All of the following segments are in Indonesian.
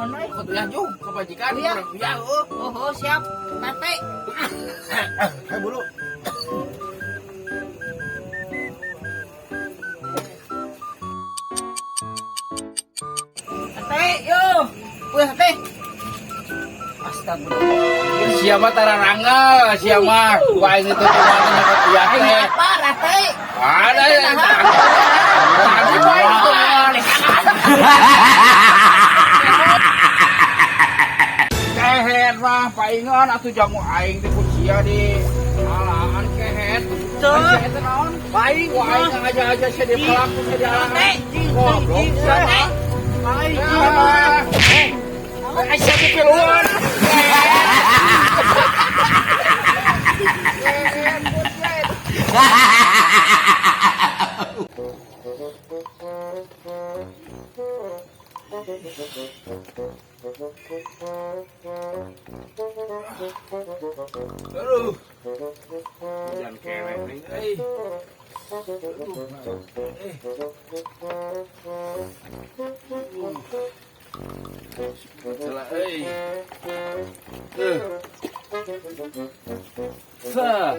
sono. Ketulah jung kebajikan Iya. ya. Oh, siap. Tete. Ayo bulu. Tete, yo. Wih, tete. Astagfirullah. Siapa tararangga, siapa kuaing itu cuma ya Ini teh. apa, tete? Ada yang tadi kuaing itu. Kehet mah paingan atuh jamu aing di kucia di alaan kehet. Kehet naon? Paing aing aja sia di pelaku sia di alaan. Goblok sia. Aing. Aing sia di keluar. Aduh. Jangan kelek nih. Salah Sa.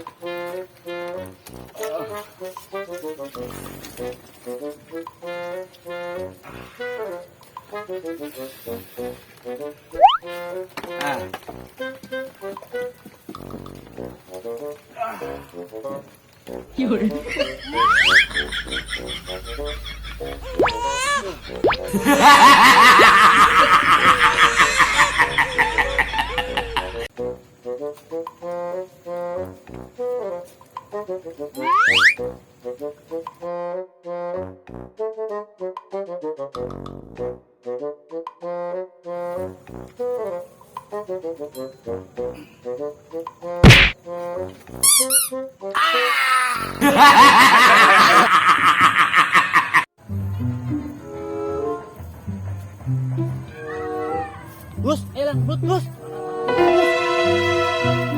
Bus, elang, bus.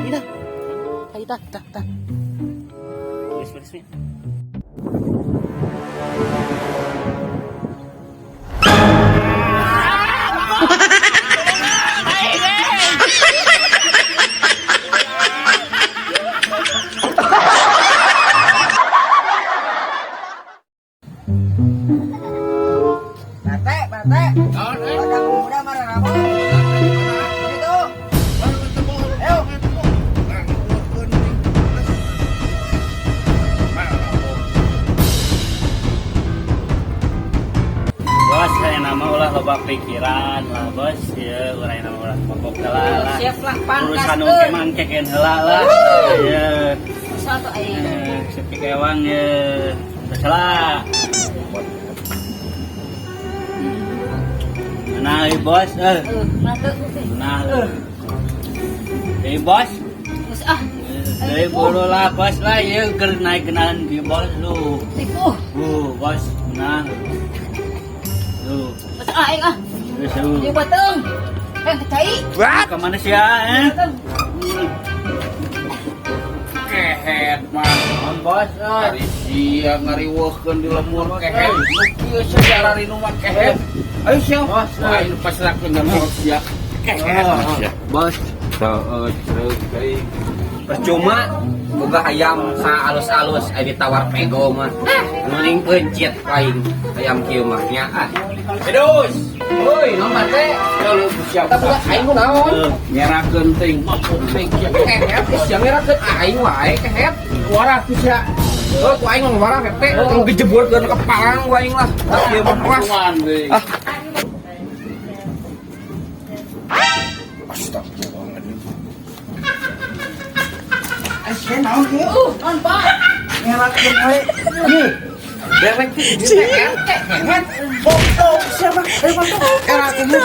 Ina. Ta. Wis. Bate. Ada muda marah kamu. Itu. Ayo. Bos, kayak nama ulah loba pikiran lah bos, ya ulah nama ulah mabok heula lah. Siap lah pangkas. Urusan nu kemang keken heula lah. Ya, Satu aing. sepi kewang ya. Tersalah. Nah, bos, Mantap. nah. Bos, Bus dari bulu lah bos lah ya keur naik kenalan di bos lu. tipu. Bos, nah. Tuh. Bus aing Terus Di bateng. Kecai. kemana sih ya? Kehet mah. On bos, Hari siang ngariweuhkeun di lemur kehet. Kieu sejarah rinu mah kehet. Ayo sia. Bos, Aing pas lakeun ngomong sia. Kehet. bos. Percuma boga ayam sa alus-alus aya ditawar pego mah. Mending pencet paing ayam kieu mah nya ah. Pedus. Heuy, naon bate? Kalau siapa Budak aing ku naon? merah genting. Penting Kehet geus sia ngerakeun aing wae kehet. warah bisa. Oh, ku aing mah warah hete, tong dijeburkeun ke palang ku aing lah. Da kieu mah puas. Tuan deui. Non Pak. Derek kehet. Foto siapa? Ayo foto. Era kehet.